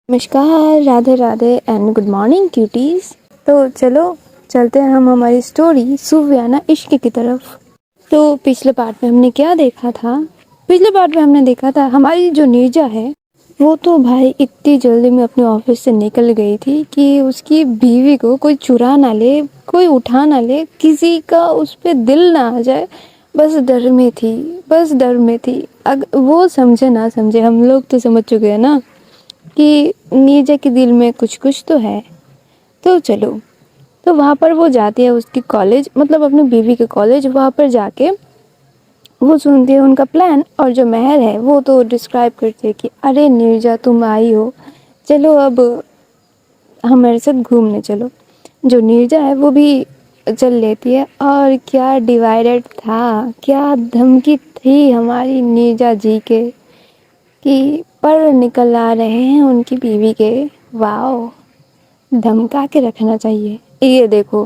नमस्कार, Radhe Radhe and good morning cuties. तो चलो चलते हैं हम हमारी स्टोरी सूफियाना इश्क की तरफ। तो पिछले पार्ट में हमने क्या देखा था? पिछले पार्ट में हमने देखा था हमारी जो नीरजा है वो तो भाई इतनी जल्दी में अपने ऑफिस से निकल गई थी कि उसकी बीवी को कोई चुरा ना ले, कोई उठा ना ले, किसी का उस पर दिल ना आ जाए। बस डर में थी, बस डर में थी। अगर वो समझे ना समझे, हम लोग तो समझ चुके हैं ना कि नीरजा के दिल में कुछ कुछ तो है। तो चलो, तो वहाँ पर वो जाती है उसकी कॉलेज, मतलब अपनी बीवी के कॉलेज। वहाँ पर जाके वो सुनती है उनका प्लान, और जो महर है वो तो डिस्क्राइब करती है कि अरे नीरजा तुम आई हो, चलो अब हमारे साथ घूमने चलो। जो नीरजा है वो भी चल लेती है। और क्या डिवाइडेड था, क्या धमकी थी हमारी नीरजा जी के कि पर निकल आ रहे हैं उनकी बीवी के। वाओ, धमका के रखना चाहिए। ये देखो,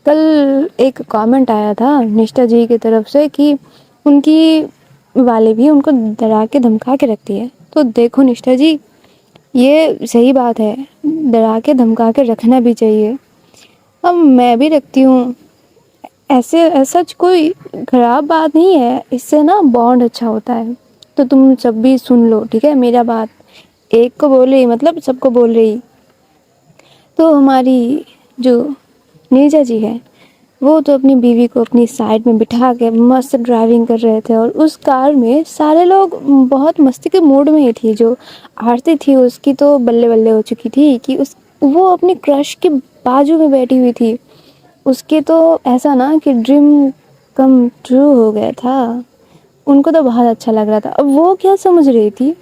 कल एक कमेंट आया था निष्ठा जी की तरफ से कि उनकी वाले भी उनको डरा के धमका के रखती है। तो देखो निष्ठा जी, ये सही बात है, डरा के धमका के रखना भी चाहिए। अब मैं भी रखती हूँ, ऐसे सच कोई खराब बात नहीं है, इससे ना बॉन्ड अच्छा होता है। तो तुम सब भी सुन लो, ठीक है? मेरा बात एक को बोल रही मतलब सबको बोल रही। तो हमारी जो नीरजा जी है वो तो अपनी बीवी को अपनी साइड में बिठा के मस्त ड्राइविंग कर रहे थे, और उस कार में सारे लोग बहुत मस्ती के मूड में ही थी। जो आरती थी उसकी तो बल्ले बल्ले हो चुकी थी कि वो अपनी क्रश के बाजू में बैठी हुई थी। उसके तो ऐसा ना कि ड्रीम कम ट्रू हो गया था। उनको तो बहुत अच्छा लग रहा था। अब वो क्या समझ रही थी,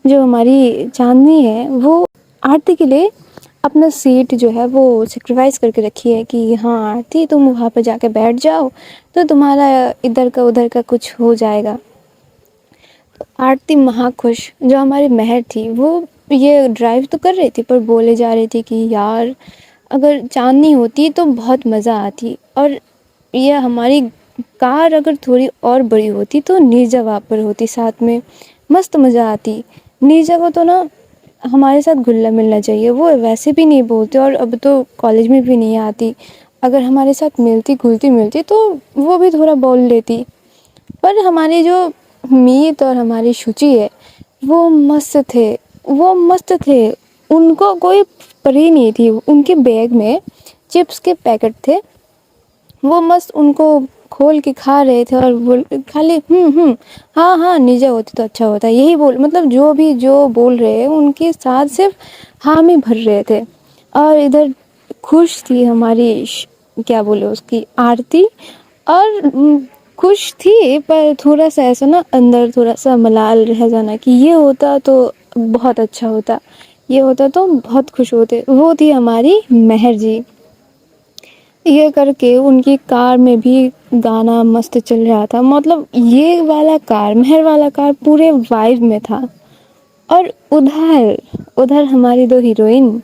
जो हमारी चांदनी है वो आरती के लिए अपना सीट जो है वो सेक्रीफाइस करके रखी है कि हाँ आरती तुम वहाँ पर जाके बैठ जाओ तो तुम्हारा इधर का उधर का कुछ हो जाएगा। तो आरती महा खुश। जो हमारी महर थी वो ये ड्राइव तो कर रही थी पर बोले जा रही थी कि यार अगर चांदनी होती तो बहुत मज़ा आती, और यह हमारी कार अगर थोड़ी और बड़ी होती तो नीरजा वहाँ पर होती साथ में, मस्त मज़ा आती। नीरजा को तो ना हमारे साथ घुलना मिलना चाहिए। वो वैसे भी नहीं बोलते और अब तो कॉलेज में भी नहीं आती। अगर हमारे साथ मिलती घुलती मिलती तो वो भी थोड़ा बोल लेती। पर हमारी जो मीत और हमारी शुचि है वो मस्त थे, वो मस्त थे। उनको कोई परी नहीं थी। उनके बैग में चिप्स के पैकेट थे, वो मस्त उनको खोल के खा रहे थे और बोल खाली हाँ हाँ नीरजा होती तो अच्छा होता, यही बोल, मतलब जो भी जो बोल रहे हैं उनके साथ सिर्फ हाँ में भर रहे थे। और इधर खुश थी हमारी क्या बोले उसकी आरती, और खुश थी पर थोड़ा सा ऐसा ना अंदर थोड़ा सा मलाल रह जाना कि ये होता तो बहुत अच्छा होता, ये होता तो बहुत खुश होते। वो थी हमारी महर जी। ये करके उनकी कार में भी गाना मस्त चल रहा था। मतलब ये वाला कार, महर वाला कार पूरे वाइब में था। और उधर उधर हमारी दो हीरोइन,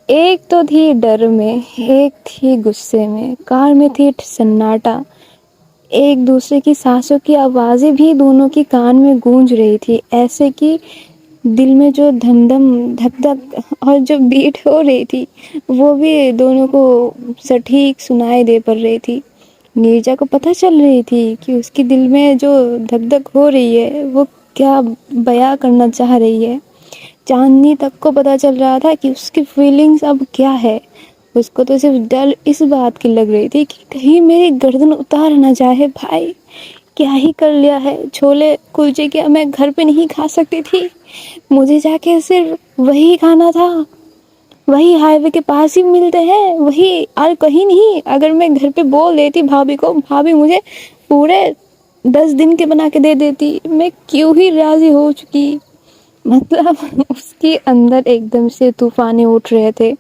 एक तो थी डर में, एक थी गुस्से में। कार में थी सन्नाटा, एक दूसरे की सांसों की आवाज़ें भी दोनों की कान में गूंज रही थी, ऐसे कि दिल में जो धम धम धक धक और जो बीट हो रही थी वो भी दोनों को सटीक सुनाई दे पड़ रही थी। नीरजा को पता चल रही थी कि उसकी दिल में जो धक धक हो रही है वो क्या बयां करना चाह रही है। चांदनी तक को पता चल रहा था कि उसकी फीलिंग्स अब क्या है। उसको तो सिर्फ डर इस बात की लग रही थी कि कहीं मेरी गर्दन उतार ना जाए। भाई क्या ही कर लिया है, छोले कुलचे क्या मैं घर पे नहीं खा सकती थी? मुझे जाके सिर्फ वही खाना था, वही हाईवे के पास ही मिलते हैं वही, और कहीं नहीं। अगर मैं घर पे बोल देती भाभी को, भाभी मुझे पूरे 10 दिन के बना के दे देती, मैं क्यों ही राजी हो चुकी। मतलब उसके अंदर एकदम से तूफाने उठ रहे थे।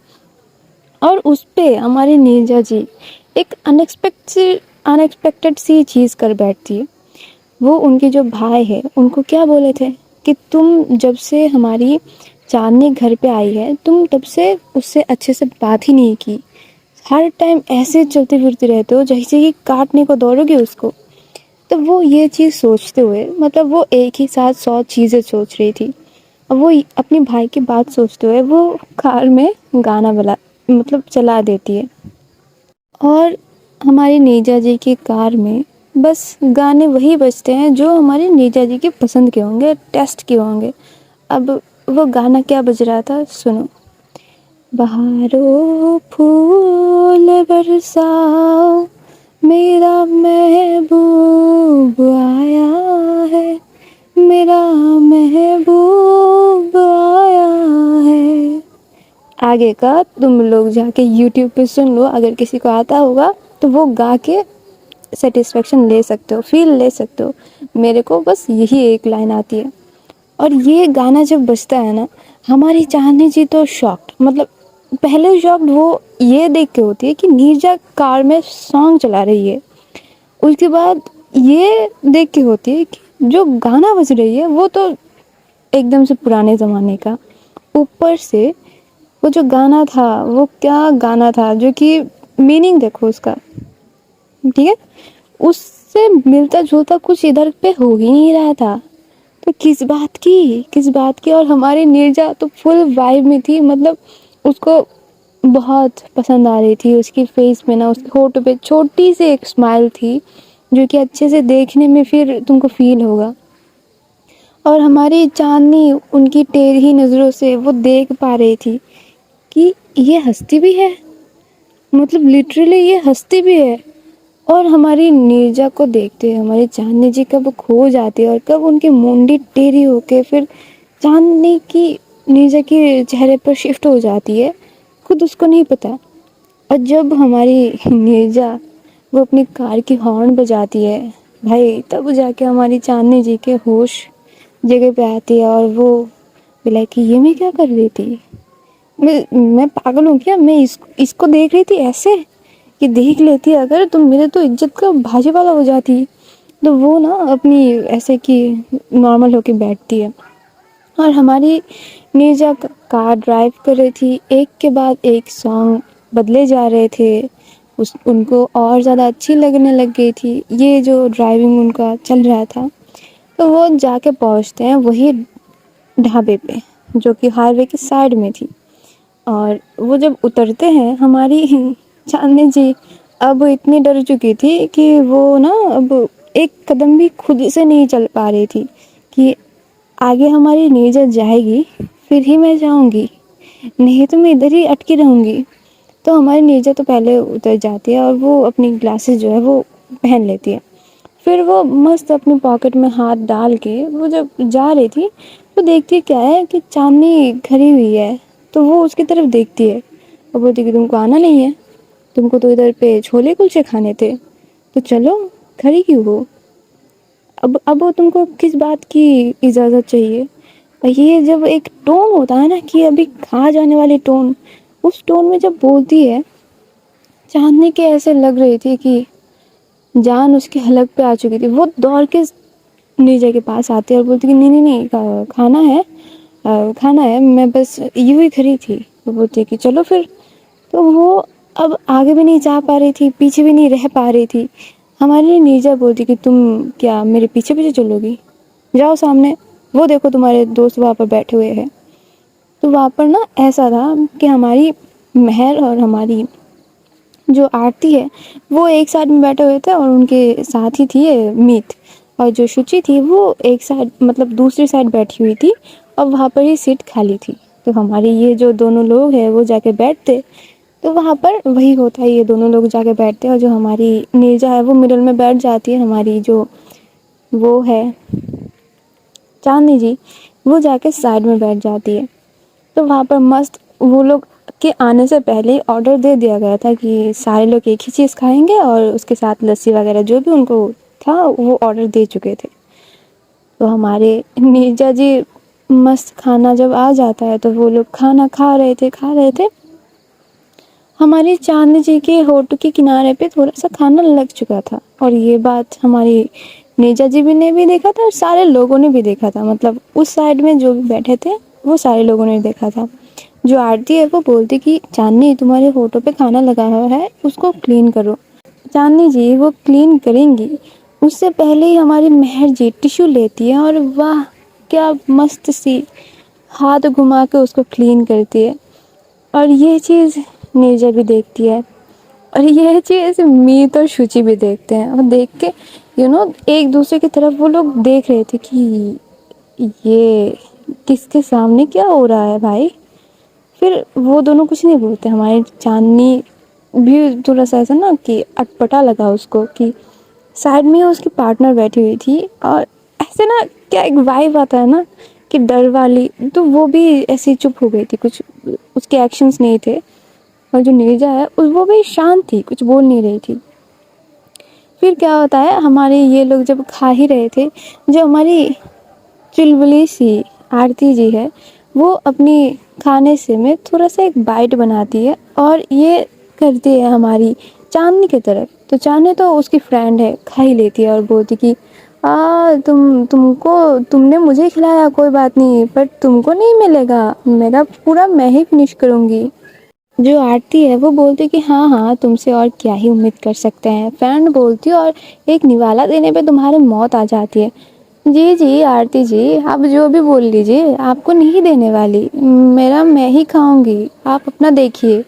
और उस पे हमारी नीरजा जी एक अनएक्सपेक्टेड सी चीज़ कर बैठती है। वो उनके जो भाई है उनको क्या बोले थे कि तुम जब से हमारी चांदनी घर पे आई है तुम तब से उससे अच्छे से बात ही नहीं की, हर टाइम ऐसे चलते फिरते रहते हो जैसे कि काटने को दौड़ोगे उसको। तो वो ये चीज़ सोचते हुए, मतलब वो एक ही साथ 100 चीज़ें सोच रही थी। अब वो अपने भाई की बात सोचते हुए वो कार में गाना चला देती है। और हमारी नीजा जी की कार में बस गाने वही बजते हैं जो हमारे नीजा जी के पसंद के होंगे, टेस्ट के होंगे। अब वो गाना क्या बज रहा था, सुनो। बहारों फूल बरसाओ, मेरा महबूब आया है, मेरा महबूब आया है। आगे का तुम लोग जाके YouTube पे सुन लो, अगर किसी को आता होगा तो वो गा के सेटिस्फेक्शन ले सकते हो, फील ले सकते हो। मेरे को बस यही एक लाइन आती है। और ये गाना जब बजता है ना, हमारी चांदनी जी तो शॉक्ड, पहले शॉक्ड वो ये देख के होती है कि नीरजा कार में सॉन्ग चला रही है। उसके बाद ये देख के होती है कि जो गाना बज रही है वो तो एकदम से पुराने ज़माने का, ऊपर से वो जो गाना था वो क्या गाना था, जो कि मीनिंग देखो उसका, ठीक है, उससे मिलता जुलता कुछ इधर पे हो ही नहीं रहा था। तो किस बात की। और हमारी नीरजा तो फुल वाइब में थी, उसको बहुत पसंद आ रही थी। उसकी फेस में ना, उसके होठों पे छोटी सी एक स्माइल थी जो कि अच्छे से देखने में फिर तुमको फील होगा। और हमारी चांदनी उनकी टेढ़ी नज़रों से वो देख पा रही थी कि ये हंसती भी है, लिटरली ये हंसती भी है। और हमारी नीरजा को देखते हुए हमारी चांदनी जी कब खो जाती है और कब उनकी मुंडी टेढ़ी होके फिर चांदनी की नीरजा के चेहरे पर शिफ्ट हो जाती है, खुद उसको नहीं पता। और जब हमारी नीरजा वो अपनी कार की हॉर्न बजाती है भाई, तब जाके हमारी चांदनी जी के होश जगह पे आती है। और वो बोला कि ये मैं क्या कर रही थी, मैं पागल हूँ क्या, मैं इसको देख रही थी ऐसे कि देख लेती अगर तो मेरे तो इज्जत का भाजी वाला हो जाती। तो वो ना अपनी ऐसे कि नॉर्मल होके बैठती है। और हमारी नीरजा कार ड्राइव कर रही थी, एक के बाद एक सॉन्ग बदले जा रहे थे, उनको और ज़्यादा अच्छी लगने लग गई थी ये जो ड्राइविंग उनका चल रहा था। तो वो जाके पहुँचते हैं वही ढाबे पे जो कि हाईवे की साइड में थी। और वो जब उतरते हैं, हमारी चांदनी जी अब इतनी डर चुकी थी कि वो ना अब एक कदम भी खुद से नहीं चल पा रही थी कि आगे हमारी नीरजा जाएगी फिर ही मैं जाऊंगी, नहीं तो मैं इधर ही अटकी रहूंगी। तो हमारी नीरजा तो पहले उतर जाती है और वो अपनी ग्लासेस जो है वो पहन लेती है। फिर वो मस्त अपनी पॉकेट में हाथ डाल के वो जब जा रही थी तो देखती है क्या है कि चांदनी खड़ी हुई है। तो वो उसकी तरफ देखती है और बोलती कि तुमको आना नहीं है, तुमको तो इधर पे छोले कुलचे खाने थे, तो चलो, खड़ी क्यों हो। अब वो तुमको किस बात की इजाज़त चाहिए। और ये जब एक टोन होता है ना कि अभी खा जाने वाली टोन, उस टोन में जब बोलती है, चांदनी के ऐसे लग रही थी कि जान उसके हलक पे आ चुकी थी। वो दौड़ के नीरजा के पास आती है और बोलती कि नहीं नहीं नहीं, खाना है, मैं बस यूँ ही खड़ी थी। वो बोलती कि चलो फिर। तो वो अब आगे भी नहीं जा पा रही थी, पीछे भी नहीं रह पा रही थी। हमारी नीरजा बोलती कि तुम क्या मेरे पीछे पीछे चलोगी, जाओ सामने, वो देखो तुम्हारे दोस्त वहाँ पर बैठे हुए हैं। तो वहाँ पर ना ऐसा था कि हमारी महर और हमारी जो आरती है वो एक साइड में बैठे हुए थे और उनके साथ ही थी मीत। और जो शुचि थी वो एक साइड दूसरी साइड बैठी हुई थी और वहाँ पर ही सीट खाली थी। तो हमारी ये जो दोनों लोग हैं वो जाके बैठते। तो वहाँ पर वही होता है, ये दोनों लोग जाके बैठते हैं और जो हमारी नीरजा है वो मिडल में बैठ जाती है। हमारी जो वो है चांदनी जी, वो जाके साइड में बैठ जाती है। तो वहाँ पर मस्त वो लोग के आने से पहले ही ऑर्डर दे दिया गया था कि सारे लोग एक ही चीज़ खाएंगे और उसके साथ लस्सी वगैरह जो भी उनको था वो ऑर्डर दे चुके थे। तो हमारे नीरजा जी मस्त खाना जब आ जाता है तो वो लोग खाना खा रहे थे। हमारी चांदनी जी के होठों के किनारे पे थोड़ा सा खाना लग चुका था और ये बात हमारी नीरजा जी भी ने भी देखा था और सारे लोगों ने भी देखा था। उस साइड में जो भी बैठे थे वो सारे लोगों ने देखा था। जो आरती है वो बोलती कि चांदनी तुम्हारे होठों पे खाना लगा हुआ है, उसको क्लीन करो। चांदनी जी वो क्लीन करेंगी, उससे पहले ही हमारी महर जी टिश्यू लेती है और वाह क्या मस्त सी हाथ घुमा के उसको क्लीन करती है। और ये चीज़ नीरजा भी देखती है, और ये चीज़ मीत और शुचि भी देखते हैं। और देख के एक दूसरे की तरफ वो लोग देख रहे थे कि ये किसके सामने क्या हो रहा है भाई। फिर वो दोनों कुछ नहीं बोलते। हमारी चांदनी भी थोड़ा सा ऐसा ना कि अटपटा लगा उसको कि साइड में उसकी पार्टनर बैठी हुई थी, और ऐसे ना क्या एक वाइब आता है ना कि डर वाली, तो वो भी ऐसी चुप हो गई थी, कुछ उसके एक्शंस नहीं थे। और जो नीरजा है वो भी शांत थी, कुछ बोल नहीं रही थी। फिर क्या होता है, हमारे ये लोग जब खा ही रहे थे, जो हमारी चुलबुली सी आरती जी है, वो अपनी खाने से में थोड़ा सा एक बाइट बनाती है और ये करती है हमारी चांदनी की तरफ। तो चांदनी तो उसकी फ्रेंड है, खा ही लेती है और बोलती कि तुमने मुझे खिलाया कोई बात नहीं, पर तुमको नहीं मिलेगा, मेरा पूरा मैं ही फिनिश करूँगी। जो आरती है वो बोलती कि हाँ हाँ, तुमसे और क्या ही उम्मीद कर सकते हैं, फ्रेंड बोलती है, और एक निवाला देने पे तुम्हारी मौत आ जाती है। जी जी आरती जी, आप जो भी बोल लीजिए, आपको नहीं देने वाली, मेरा मैं ही खाऊंगी, आप अपना देखिए।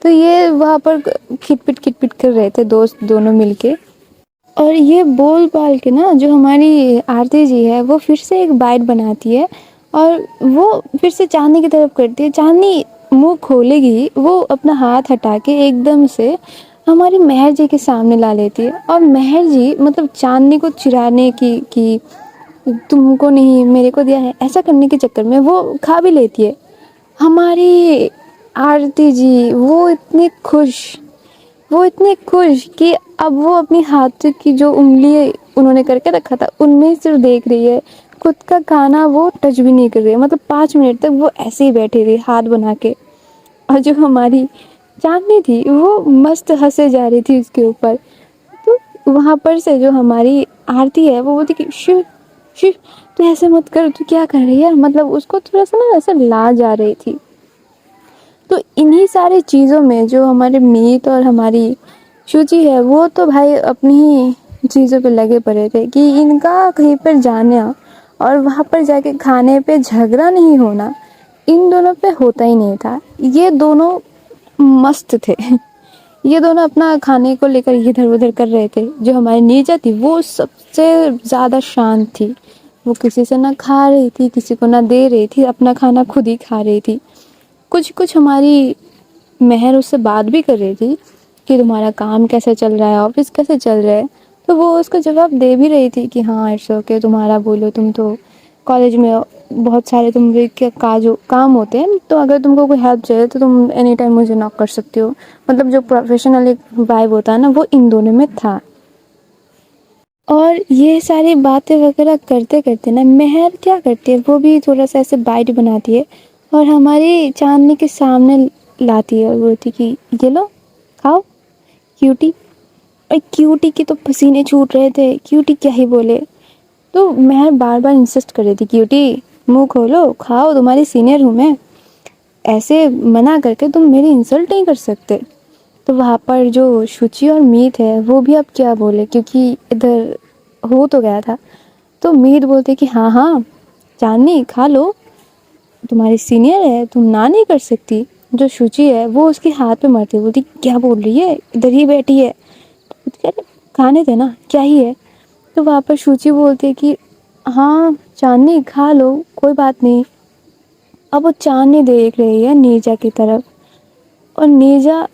तो ये वहाँ पर खिटपिट कर रहे थे दोस्त दोनों मिलके। और ये बोल पाल के ना जो हमारी आरती जी है वो फिर से एक बाइट बनाती है, और वो फिर से चांदनी की तरफ करती है। चांदनी मुंह खोलेगी, वो अपना हाथ हटा के एकदम से हमारी मेहर जी के सामने ला लेती है। और मेहर जी मतलब चांदनी को चिढ़ाने की कि तुमको नहीं मेरे को दिया है, ऐसा करने के चक्कर में वो खा भी लेती है। हमारी आरती जी वो इतने खुश कि अब वो अपनी हाथ की जो उंगली उन्होंने करके रखा था उनमें सिर्फ देख रही है, खुद का खाना वो टच भी नहीं कर रही है। मतलब 5 मिनट तक वो ऐसे ही बैठी रही हाथ बना के। और जो हमारी चांदनी थी वो मस्त हंसे जा रही थी उसके ऊपर। तो वहाँ पर से जो हमारी आरती है वो बोलती कि शिव शिव, तू ऐसे मत कर, तू क्या कर रही है, मतलब उसको थोड़ा सा ना ऐसे ला जा रही थी। तो इन्हीं सारी चीज़ों में जो हमारे मीत और हमारी शुचि है वो तो भाई अपनी ही चीज़ों पे लगे पड़े थे कि इनका कहीं पर जाना और वहाँ पर जाके खाने पे झगड़ा नहीं होना इन दोनों पे होता ही नहीं था। ये दोनों मस्त थे। ये दोनों अपना खाने को लेकर इधर उधर कर रहे थे। जो हमारी नीचा थी वो सबसे ज़्यादा शांत थी। वो किसी से ना खा रही थी, किसी को ना दे रही थी, अपना खाना खुद ही खा रही थी। कुछ कुछ हमारी मेहर उससे बात भी कर रही थी कि तुम्हारा काम कैसे चल रहा है, ऑफिस कैसे चल रहा है। तो वो उसका जवाब दे भी रही थी कि हाँ इट्स ओके, तुम्हारा बोलो, तुम तो कॉलेज में बहुत सारे तुम्हारे क्या काम होते हैं, तो अगर तुमको कोई हेल्प चाहिए तो तुम एनी टाइम मुझे नॉक कर सकती हो। मतलब जो प्रोफेशनल एक वाइब होता है ना वो इन दोनों में था। और ये सारी बातें वगैरह करते करते ना मेहर क्या करती है, वो भी थोड़ा सा ऐसे बाइट बनाती है और हमारी चांदनी के सामने लाती है और बोलती कि ये लो खाओ क्यूटी। और क्यूटी के तो पसीने छूट रहे थे, क्यूटी क्या ही बोले। तो मेहर बार बार इंसिस्ट कर रही थी, क्यूटी मुंह खोलो खाओ, तुम्हारी सीनियर हूँ मैं, ऐसे मना करके तुम मेरी इंसल्ट नहीं कर सकते। तो वहाँ पर जो शुचि और मीत है वो भी अब क्या बोले, क्योंकि इधर हो तो गया था। तो मीत बोलते कि हाँ हाँ चांदनी खा लो, तुम्हारी सीनियर है, तुम ना नहीं कर सकती। जो शुचि है वो उसके हाथ पे मारती बोलती क्या बोल रही है, इधर ही बैठी है, तो कह रहे खाने थे ना, क्या ही है। तो वहाँ पर शुचि बोलती है कि हाँ चांदनी खा लो कोई बात नहीं। अब वो चांदनी देख रही है नीरजा की तरफ, और नीरजा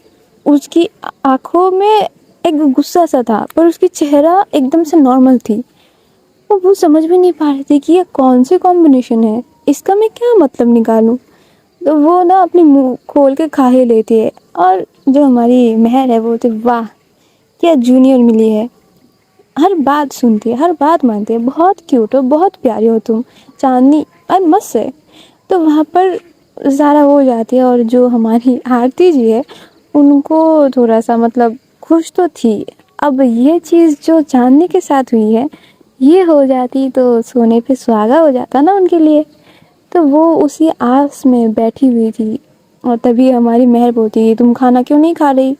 उसकी आंखों में एक गुस्सा सा था, पर उसकी चेहरा एकदम से नॉर्मल थी। और वो समझ भी नहीं पा रही थी कि ये कौन सी कॉम्बिनेशन है, इसका मैं क्या मतलब निकालूं। तो वो ना अपनी मुंह खोल के खा ही लेती है। और जो हमारी मेहर है वो बोलती वाह क्या जूनियर मिली है, हर बात सुनती है, हर बात मानती है, बहुत क्यूट हो, बहुत प्यारी हो तुम चांदनी, और मस्त है। तो वहाँ पर ज़्यादा हो जाती है। और जो हमारी आरती जी है उनको थोड़ा सा मतलब खुश तो थी। अब ये चीज़ जो चांदनी के साथ हुई है ये हो जाती तो सोने पे सुहागा हो जाता ना उनके लिए। तो वो उसी आस में बैठी हुई थी। और तभी हमारी मेहर बोलती तुम खाना क्यों नहीं खा रही,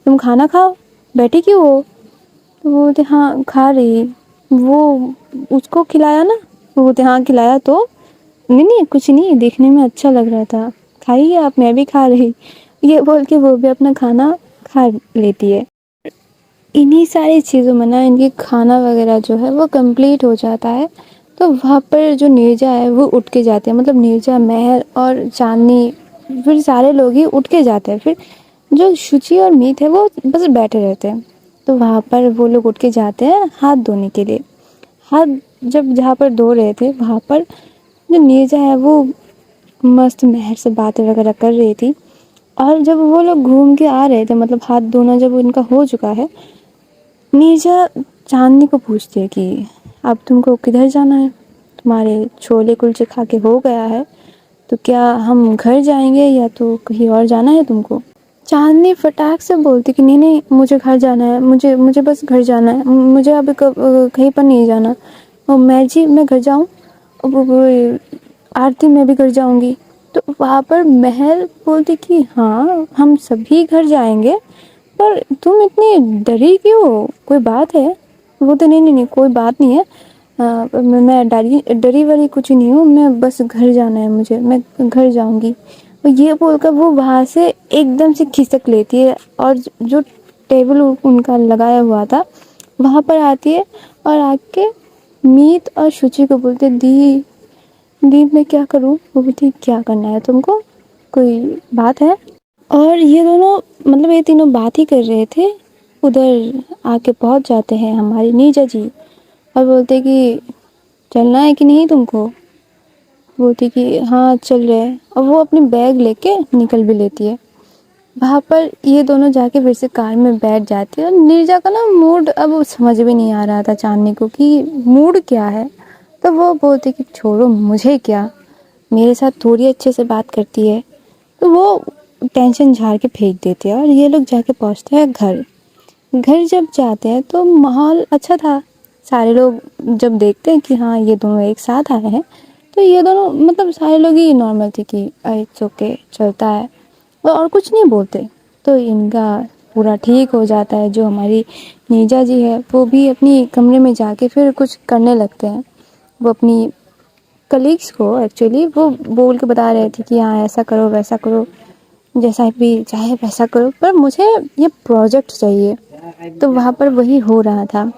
तुम खाना खाओ, बैठी क्यों हो। तो वो बोलते हाँ खा रही। वो उसको खिलाया ना, वो बोलते हाँ खिलाया तो नहीं नहीं कुछ नहीं, देखने में अच्छा लग रहा था, खाइए आप, मैं भी खा रही। ये बोल के वो भी अपना खाना खा लेती है। इन्हीं सारी चीज़ों में ना इनकी खाना वगैरह जो है वो कंप्लीट हो जाता है। तो वहाँ पर जो नीरजा है वो उठ के जाते हैं, मतलब नीरजा, महर और चांदनी, फिर सारे लोग ही उठ के जाते हैं। फिर जो शुचि और मीत है वो बस बैठे रहते हैं। तो वहाँ पर वो लोग उठ के जाते हैं हाथ धोने के लिए। हाथ जब जहाँ पर धो रहे थे वहाँ पर जो नीरजा है वो मस्त महर से बातें वगैरह कर रही थी। और जब वो लोग घूम के आ रहे थे, मतलब हाथ धोना जब इनका हो चुका है, नीरजा चांदनी को पूछती है कि अब तुमको किधर जाना है, तुम्हारे छोले कुलचे खा के हो गया है, तो क्या हम घर जाएंगे या तो कहीं और जाना है तुमको। चांदनी फटाक से बोलती कि नहीं नहीं, मुझे घर जाना है, मुझे मुझे बस घर जाना है, मुझे अभी कहीं पर नहीं जाना। और मैं जी मैं घर जाऊँ, आरती मैं भी घर जाऊंगी। तो वहाँ पर महल बोलती कि हाँ हम सभी घर जाएंगे, पर तुम इतनी डरी क्यों, कोई बात है। वो तो नहीं नहीं नहीं कोई बात नहीं है, मैं डरी डरी वाली कुछ नहीं हूँ, मैं बस घर जाना है मुझे, मैं घर जाऊंगी। और ये बोलकर वो वहाँ से एकदम से खिसक लेती है और जो टेबल उनका लगाया हुआ था वहाँ पर आती है और आके मीत और शुचि को बोलते, दी दी मैं क्या करूँ। वो बोलती क्या करना है तुमको, कोई बात है। और ये दोनों, मतलब ये तीनों बात ही कर रहे थे, उधर आके पहुंच जाते हैं हमारी नीरजा जी और बोलते कि चलना है कि नहीं तुमको। बोलती कि हाँ चल रहे हैं, और वो अपनी बैग लेके निकल भी लेती है। वहाँ पर ये दोनों जाके फिर से कार में बैठ जाती है और नीरजा का ना मूड अब समझ में नहीं आ रहा था चांदनी को कि मूड क्या है। तो वो बोलती कि छोड़ो, मुझे क्या, मेरे साथ थोड़ी अच्छे से बात करती है। तो वो टेंशन झाड़ के फेंक देते हैं और ये लोग जाके पहुंचते हैं घर। घर जब जाते हैं तो माहौल अच्छा था। सारे लोग जब देखते हैं कि हाँ ये दोनों एक साथ आए हैं, तो ये दोनों, मतलब सारे लोग ही नॉर्मल थे कि इट्स ओके, चलता है, और कुछ नहीं बोलते। तो इनका पूरा ठीक हो जाता है। जो हमारी नीरजा जी है वो भी अपनी कमरे में जाके फिर कुछ करने लगते हैं। वो अपनी कलीग्स को एक्चुअली वो बोल के बता रहे थे कि हाँ ऐसा करो वैसा करो, जैसा भी चाहे वैसा करो, पर मुझे ये प्रोजेक्ट चाहिए। तो वहाँ पर वही हो रहा था।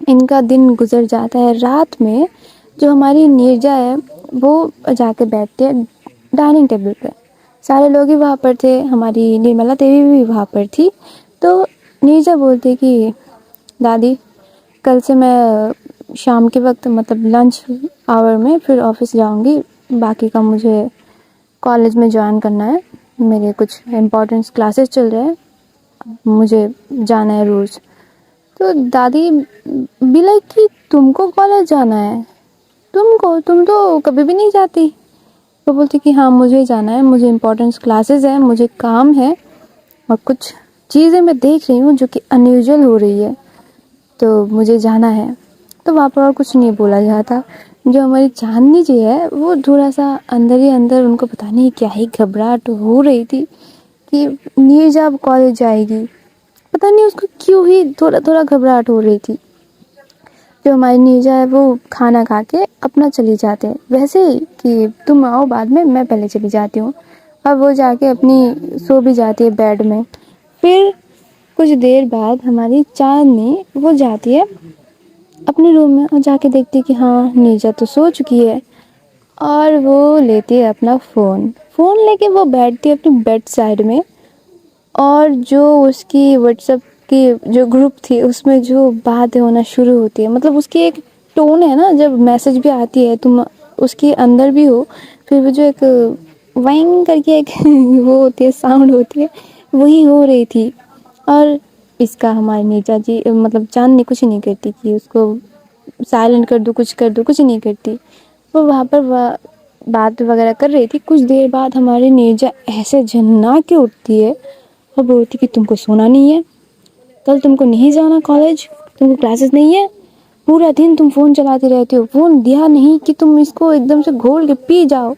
इनका दिन गुजर जाता है। रात में जो हमारी नीरजा है वो जाके बैठती है डाइनिंग टेबल पे। सारे लोग ही वहाँ पर थे, हमारी निर्मला देवी भी वहाँ पर थी। तो नीरजा बोलती कि दादी कल से मैं शाम के वक्त, मतलब लंच आवर में फिर ऑफिस जाऊँगी, बाकी का मुझे कॉलेज में ज्वाइन करना है, मेरे कुछ इम्पोर्टेंट क्लासेस चल रहे हैं, मुझे जाना है रोज़। तो दादी भी लाइक कि तुमको कॉलेज जाना है, तुम तो कभी भी नहीं जाती। तो बोलती कि हाँ मुझे जाना है, मुझे इम्पोर्टेंट क्लासेस है, मुझे काम है, और कुछ चीज़ें मैं देख रही हूँ जो कि अनयूजुअल हो रही है, तो मुझे जाना है। तो वहाँ पर और कुछ नहीं बोला जाता। जो हमारी चांदनी जी है वो थोड़ा सा अंदर ही अंदर, उनको पता नहीं क्या ही घबराहट हो रही थी कि नीरजा अब कॉलेज जाएगी, पता नहीं उसको क्यों ही थोड़ा थोड़ा घबराहट हो रही थी। जो हमारी नीरजा है वो खाना खा के अपना चली जाते हैं, वैसे ही कि तुम आओ बाद में, मैं पहले चली जाती हूँ। अब वो जाके अपनी सो भी जाती है बेड में। फिर कुछ देर बाद हमारी चांदनी वो जाती है अपने रूम में और जाके देखती है कि हाँ नीरजा तो सो चुकी है। और वो लेती है अपना फ़ोन लेके वो बैठती है अपनी बेड साइड में। और जो उसकी व्हाट्सएप की जो ग्रुप थी उसमें जो बातें होना शुरू होती है, मतलब उसकी एक टोन है ना, जब मैसेज भी आती है तुम उसके अंदर भी हो, फिर वो जो एक वाइंग करके एक वो होती है, साउंड होती है, वही हो रही थी। और इसका हमारी नीचा जी, मतलब चांदनी कुछ नहीं करती कि उसको साइलेंट कर दूँ, कुछ कर दूँ, कुछ नहीं करती। वो वहाँ पर बात वगैरह कर रही थी। कुछ देर बाद हमारी नीरजा ऐसे झन्ना के उठती है और बोलती कि तुमको सोना नहीं है, कल तुमको नहीं जाना कॉलेज, तुमको क्लासेस नहीं है, पूरा दिन तुम फ़ोन चलाती रहती हो, फ़ोन दिया नहीं कि तुम इसको एकदम से घोल के पी जाओ।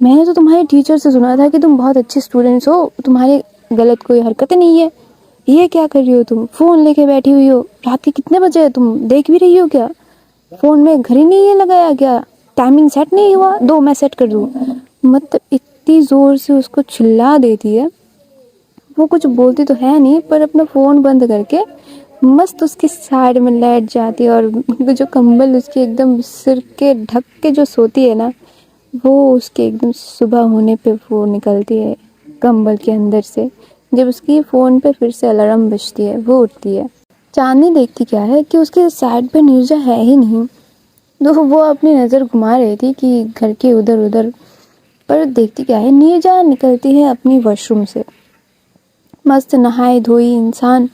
मैंने तो तुम्हारे टीचर से सुना था कि तुम बहुत अच्छे स्टूडेंट्स हो, तुम्हारे गलत कोई हरकतें नहीं है, ये क्या कर रही हो तुम, फ़ोन लेके बैठी हुई हो, रात के कितने बजे है, तुम देख भी रही हो क्या, फ़ोन में घड़ी नहीं है लगाया क्या। टाइमिंग सेट नहीं हुआ, दो मैं सेट कर दूँ। मतलब इतनी ज़ोर से उसको चिल्ला देती है। वो कुछ बोलती तो है नहीं, पर अपना फ़ोन बंद करके मस्त उसकी साइड में लेट जाती है, और जो कंबल उसके एकदम सिर के ढक के जो सोती है ना, वो उसके एकदम सुबह होने पे वो निकलती है कंबल के अंदर से। जब उसकी फ़ोन पे फिर से अलार्म बजती है, वो उठती है। चांदनी देखती क्या है कि उसके साइड पे नीरजा है ही नहीं। तो वो अपनी नज़र घुमा रही थी कि घर के उधर उधर, पर देखती क्या है, नीरजा निकलती है अपनी वॉशरूम से। मस्त नहाई धोई इंसान,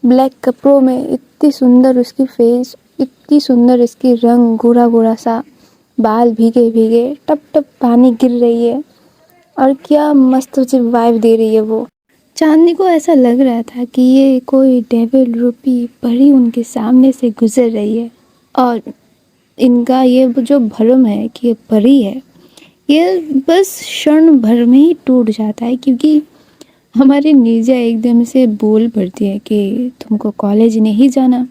ब्लैक कपड़ों में, इतनी सुंदर उसकी फेस, इतनी सुंदर इसकी रंग, गोरा गोरा सा, बाल भीगे भीगे, टप टप पानी गिर रही है, और क्या मस्त उसे वाइब दे रही है वो। चांदनी को ऐसा लग रहा था कि ये कोई डेविल रूपी परी उनके सामने से गुजर रही है, और इनका ये जो भ्रम है कि ये परी है, ये बस क्षण भर में ही टूट जाता है। क्योंकि हमारी नीरजा एकदम से बोल पड़ती है कि तुमको कॉलेज नहीं जाना,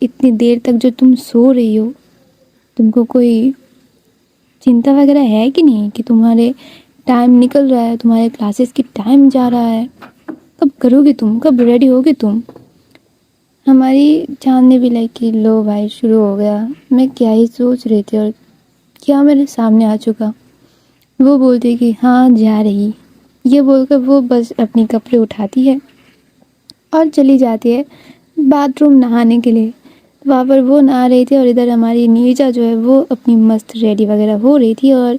इतनी देर तक जो तुम सो रही हो, तुमको कोई चिंता वगैरह है कि नहीं कि तुम्हारे टाइम निकल रहा है, तुम्हारे क्लासेस की टाइम जा रहा है, कब करोगे तुम, कब रेडी होगे तुम। हमारी चांदनी भी लाइक कि लो भाई शुरू हो गया, मैं क्या ही सोच रही थी और क्या मेरे सामने आ चुका। वो बोलती कि हाँ जा रही, ये बोलकर वो बस अपनी कपड़े उठाती है और चली जाती है बाथरूम नहाने के लिए। वहाँ पर वो नहा रही थी और इधर हमारी नीरजा जो है वो अपनी मस्त रेडी वगैरह हो रही थी, और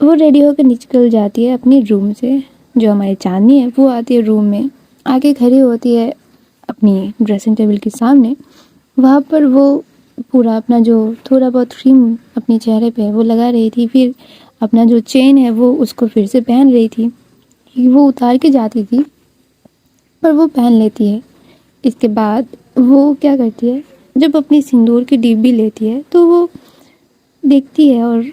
वो रेडी होकर निकल जाती है अपनी रूम से। जो हमारी चांदनी है वो आती है रूम में, आके खड़ी होती है अपनी ड्रेसिंग टेबल के सामने। वहाँ पर वो पूरा अपना जो थोड़ा बहुत क्रीम अपने चेहरे पे वो लगा रही थी, फिर अपना जो चेन है वो उसको फिर से पहन रही थी। वो उतार के जाती थी पर वो पहन लेती है। इसके बाद वो क्या करती है, जब अपनी सिंदूर की डिब्बी लेती है तो वो देखती है, और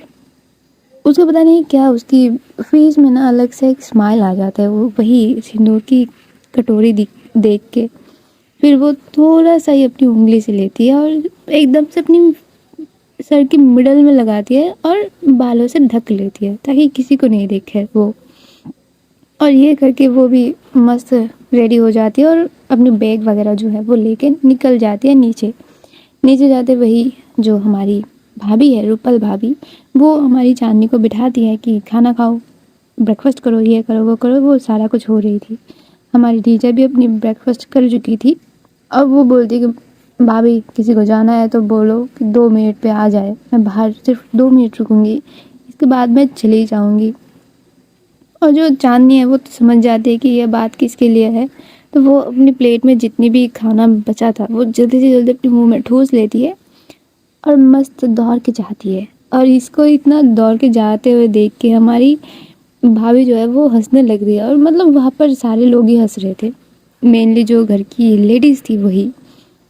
उसको पता नहीं क्या उसकी फेस में ना अलग से एक स्माइल आ जाता है, वो वही सिंदूर की कटोरी देख के। फिर वो थोड़ा सा ही अपनी उंगली से लेती है और एकदम से अपनी सर की मिडल में लगाती है और बालों से ढक लेती है ताकि किसी को नहीं देखे वो। और ये करके वो भी मस्त रेडी हो जाती है और अपनी बैग वगैरह जो है वो लेके निकल जाती है नीचे। नीचे जाते वही जो हमारी भाभी है, रूपल भाभी, वो हमारी चांदनी को बिठाती है कि खाना खाओ, ब्रेकफास्ट करो, ये करो वो करो, वो सारा कुछ हो रही थी। हमारी टीचर भी अपनी ब्रेकफास्ट कर चुकी थी। अब वो बोलती कि भाभी किसी को जाना है तो बोलो कि 2 मिनट पे आ जाए, मैं बाहर सिर्फ 2 मिनट रुकूंगी, इसके बाद मैं चली जाऊंगी। और जो चांदनी है वो तो समझ जाती है कि यह बात किसके लिए है, तो वो अपनी प्लेट में जितनी भी खाना बचा था वो जल्दी से जल्दी अपने मुंह में ठूस लेती है और मस्त दौड़ के जाती है। और इसको इतना दौड़ के जाते हुए देख के हमारी भाभी जो है वो हंसने लग रही है, और मतलब वहाँ पर सारे लोग ही हंस रहे थे, मेनली जो घर की लेडीज़ थी वही।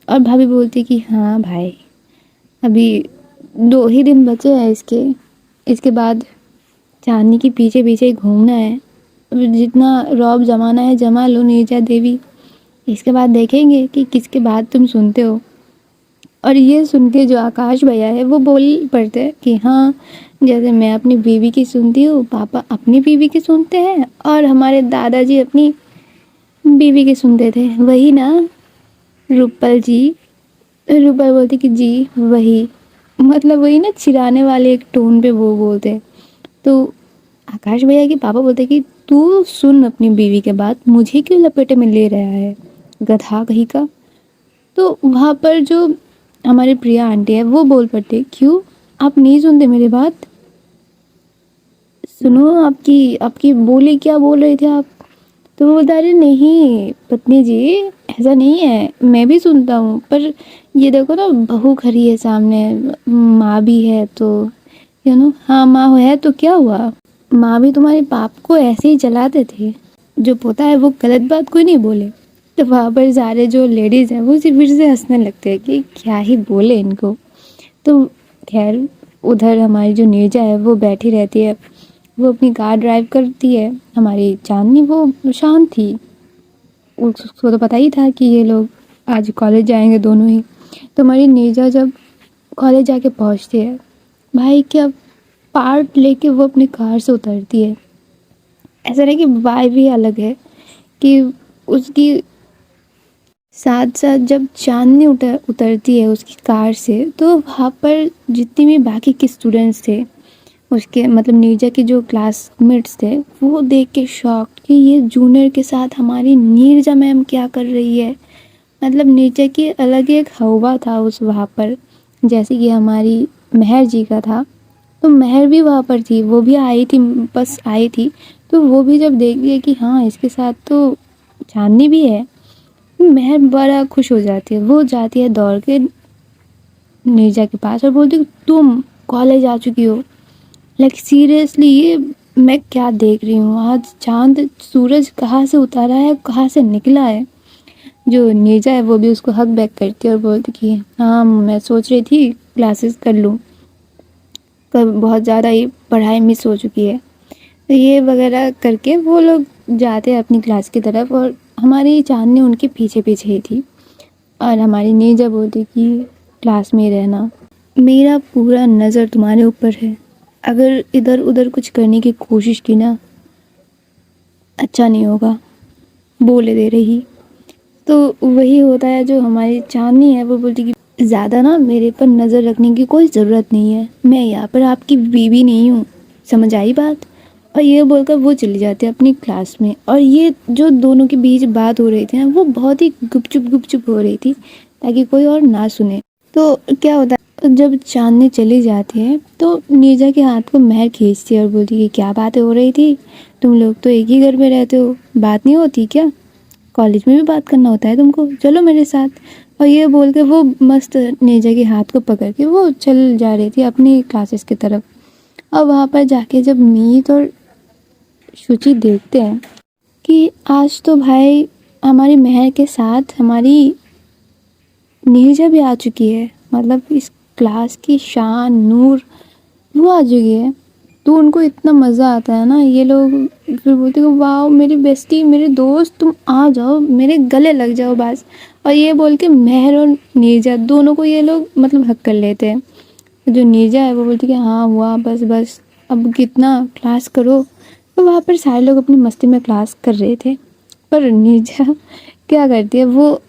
और भाभी बोलती कि हाँ भाई अभी 2 ही दिन बचे हैं इसके बाद चांदनी के पीछे पीछे ही घूमना है, जितना रौब जमाना है जमा लो नीरजा देवी, इसके बाद देखेंगे कि किसके बाद तुम सुनते हो। और ये सुन के जो आकाश भैया है वो बोल पड़ते हैं कि हाँ, जैसे मैं अपनी बीवी की सुनती हूँ, पापा अपनी बीवी की सुनते हैं, और हमारे दादाजी अपनी बीवी की सुनते थे, वही ना रूपल जी। रूपल बोलती कि जी वही, मतलब वही ना चिढ़ाने वाले एक टोन पे वो बोलते। तो आकाश भैया के पापा बोलते कि तू सुन अपनी बीवी के बात, मुझे क्यों लपेटे में ले रहा है गधा कहीं का। तो वहाँ पर जो हमारी प्रिया आंटी है वो बोल पड़ते, क्यों आप नहीं सुनते मेरी बात, सुनो आपकी आपकी बोली क्या बोल रहे थे आप। तो वो बोलता अरे नहीं पत्नी जी ऐसा नहीं है, मैं भी सुनता हूँ, पर ये देखो ना बहू खड़ी है सामने, माँ भी है, तो हाँ माँ है तो क्या हुआ, माँ भी तुम्हारे पाप को ऐसे ही जलाते थे, जो पोता है वो गलत बात कोई नहीं बोले। तो वहाँ पर सारे जो लेडीज़ हैं वो फिर से हंसने लगते हैं कि क्या ही बोले इनको। तो खैर उधर हमारी जो नीरजा है वो बैठी रहती है, वो अपनी कार ड्राइव करती है। हमारी चांदनी वो शांत थी, उसको तो पता ही था कि ये लोग आज कॉलेज जाएंगे दोनों ही। तो हमारी नीरजा जब कॉलेज जाके पहुंचती है भाई क्या पार्ट लेके वो अपनी कार से उतरती है। ऐसा नहीं कि वाइब भी अलग है कि उसकी साथ साथ जब चांदनी उतरती है उसकी कार से, तो वहाँ पर जितनी भी बाकी के स्टूडेंट्स थे उसके मतलब नीरजा के जो क्लासमेट्स थे, वो देख के शॉक कि ये जूनियर के साथ हमारी नीरजा मैम क्या कर रही है। मतलब नीरजा की अलग एक हवा था उस वहाँ पर, जैसे कि हमारी महर जी का था। तो महर भी वहाँ पर थी, वो भी आई थी, बस आई थी। तो वो भी जब देख लिया कि हाँ इसके साथ तो चांदनी भी है, महर बड़ा खुश हो जाती है। वो जाती है दौड़ के नीरजा के पास और बोलती है तुम कॉलेज आ चुकी हो। लाइक सीरियसली, ये मैं क्या देख रही हूँ, आज चांद सूरज कहाँ से उतारा है, कहाँ से निकला है। जो नीरजा है वो भी उसको हक बैक करती है और बोलती कि हाँ मैं सोच रही थी क्लासेस कर लूँ, कल बहुत ज़्यादा ही पढ़ाई मिस हो चुकी है। तो ये वगैरह करके वो लोग जाते हैं अपनी क्लास की तरफ और हमारी चांदनी उनके पीछे पीछे ही थी। और हमारी नीरजा बोलती कि क्लास में ही रहना, मेरा पूरा नज़र तुम्हारे ऊपर है, अगर इधर उधर कुछ करने की कोशिश की ना अच्छा नहीं होगा, बोले दे रही। तो वही होता है, जो हमारी चांदनी है वो बोलती कि ज़्यादा ना मेरे पर नज़र रखने की कोई ज़रूरत नहीं है, मैं यहाँ पर आपकी बीवी नहीं हूँ, समझ आई बात। और ये बोलकर वो चली जाती है अपनी क्लास में। और ये जो दोनों के बीच बात हो रही थी ना, वो बहुत ही गुपचुप हो रही थी ताकि कोई और ना सुने। तो क्या होता है, जब चांदनी चली जाती है तो नीरजा के हाथ को महर खींचती है और बोलती है क्या बातें हो रही थी, तुम लोग तो एक ही घर में रहते हो, बात नहीं होती क्या, कॉलेज में भी बात करना होता है तुमको, चलो मेरे साथ। और ये बोल के वो मस्त नीरजा के हाथ को पकड़ के वो चल जा रही थी अपनी क्लासेस की तरफ। और वहाँ पर जाके जब मीत और शुचि देखते हैं कि आज तो भाई हमारी महर के साथ हमारी नीरजा भी आ चुकी है, मतलब इस क्लास की शान नूर वो आ चुकी है। तो उनको इतना मज़ा आता है ना, ये लोग फिर बोलते हैं वाह मेरी बेस्टी, मेरे दोस्त, तुम आ जाओ मेरे गले लग जाओ बस। और ये बोल के महर और नीरजा दोनों को ये लोग मतलब हक कर लेते हैं। जो नीरजा है वो बोलती है कि हाँ हुआ बस बस, अब कितना क्लास करो। तो वहाँ पर सारे लोग अपनी मस्ती में क्लास कर रहे थे, पर नीरजा क्या करती है, वो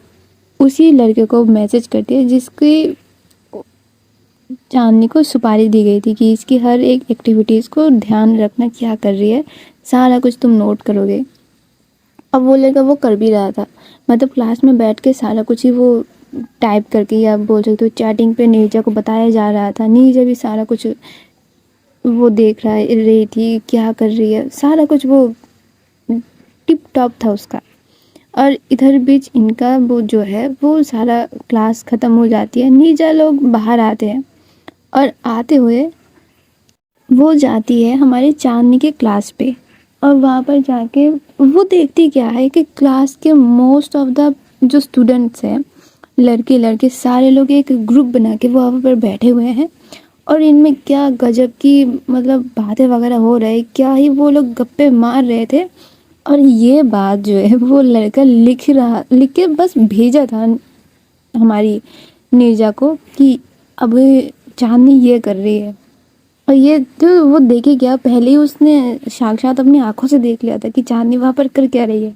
उसी लड़के को मैसेज करती है जिसकी चांदनी को सुपारी दी गई थी कि इसकी हर एक एक्टिविटीज़ को ध्यान रखना, क्या कर रही है सारा कुछ तुम नोट करोगे। अब वो लड़का वो कर भी रहा था, मतलब क्लास में बैठ के सारा कुछ ही वो टाइप करके, या आप बोल सकते हो चैटिंग पे नीरजा को बताया जा रहा था। नीरजा भी सारा कुछ वो देख रही थी क्या कर रही है, सारा कुछ वो टिप टॉप था उसका। और इधर बीच इनका वो जो है वो सारा क्लास ख़त्म हो जाती है, नीरजा लोग बाहर आते हैं और आते हुए वो जाती है हमारी चांदनी के क्लास पे। और वहाँ पर जाके वो देखती क्या है कि क्लास के मोस्ट ऑफ द जो स्टूडेंट्स हैं, लड़के लड़के सारे लोग एक ग्रुप बना के वहाँ पर बैठे हुए हैं। और इनमें क्या गजब की मतलब बातें वगैरह हो रही, क्या ही वो लोग गप्पे मार रहे थे। और ये बात जो है वो लड़का लिख के बस भेजा था हमारी नीरजा को कि अब चांदनी ये कर रही है। और ये तो वो देखे क्या, पहले ही उसने साक्षात अपनी आंखों से देख लिया था कि चांदनी वहाँ पर कर क्या रही है।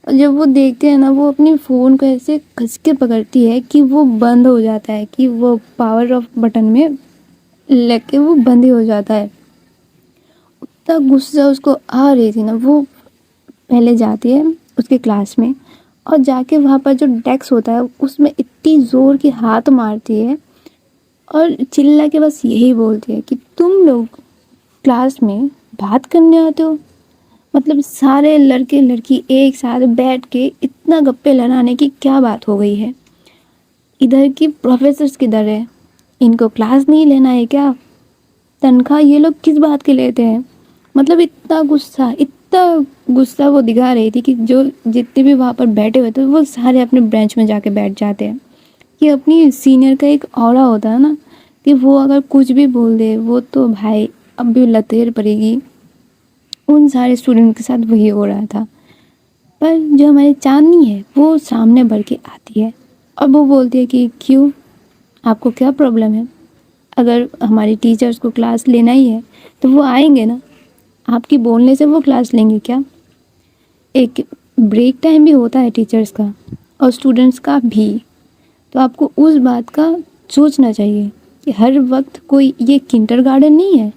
और जब वो देखते हैं ना, वो अपनी फ़ोन को ऐसे कस के पकड़ती है कि वो बंद हो जाता है, कि वो पावर ऑफ बटन में लग के वो बंद ही हो जाता है। उतना गुस्सा उसको आ रही थी ना, वो पहले जाती है उसके क्लास में और जाके वहाँ पर जो डेस्क होता है उसमें इतनी ज़ोर की हाथ मारती है और चिल्ला के बस यही बोलती है कि तुम लोग क्लास में बात करने आते हो, मतलब सारे लड़के लड़की एक साथ बैठ के इतना गप्पे लड़ाने की क्या बात हो गई है। इधर की प्रोफेसर्स किधर है, इनको क्लास नहीं लेना है क्या, तनख्वाह ये लोग किस बात के लेते हैं। मतलब इतना गुस्सा वो दिखा रही थी कि जो जितने भी वहाँ पर बैठे हुए थे वो सारे अपने ब्रेंच में जाके बैठ जाते हैं। कि अपनी सीनियर का एक ऑरा होता है ना, कि वो अगर कुछ भी बोल दे वो तो भाई अब भी लतेर पड़ेगी। उन सारे स्टूडेंट के साथ वही हो रहा था। पर जो हमारी चांदनी है वो सामने बढ़ के आती है और वो बोलती है कि क्यों, आपको क्या प्रॉब्लम है, अगर हमारी टीचर्स को क्लास लेना ही है तो वो आएंगे ना, आपकी बोलने से वो क्लास लेंगे क्या? एक ब्रेक टाइम भी होता है टीचर्स का और स्टूडेंट्स का भी, तो आपको उस बात का सोचना चाहिए कि हर वक्त कोई ये किंडरगार्टन नहीं है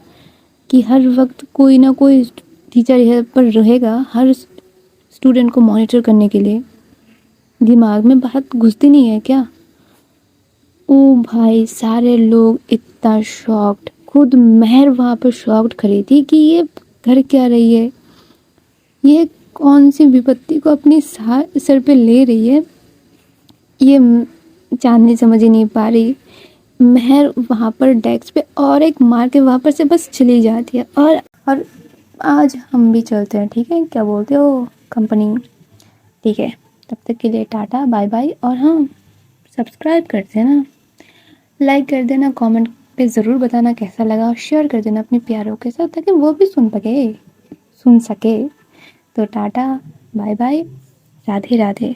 कि हर वक्त कोई ना कोई टीचर यहाँ पर रहेगा हर स्टूडेंट को मॉनिटर करने के लिए। दिमाग में बात घुसती नहीं है क्या? ओ भाई, सारे लोग इतना शॉक्ड, खुद महर वहाँ पर शॉक्ड खड़ी थी कि ये कर क्या रही है, ये कौन सी विपत्ति को अपनी सर पे ले रही है, ये चांदनी समझ ही नहीं पा रही। महर वहाँ पर डेस्क पे और एक मार के वहाँ पर से बस चली जाती है। और आज हम भी चलते हैं, ठीक है? क्या बोलते हो कंपनी? ठीक है, तब तक के लिए टाटा बाय बाय। और हाँ, सब्सक्राइब कर देना, लाइक कर देना, कमेंट पे ज़रूर बताना कैसा लगा और शेयर कर देना अपने प्यारों के साथ ताकि वो भी सुन सके। तो tata bye bye, Radhe Radhe.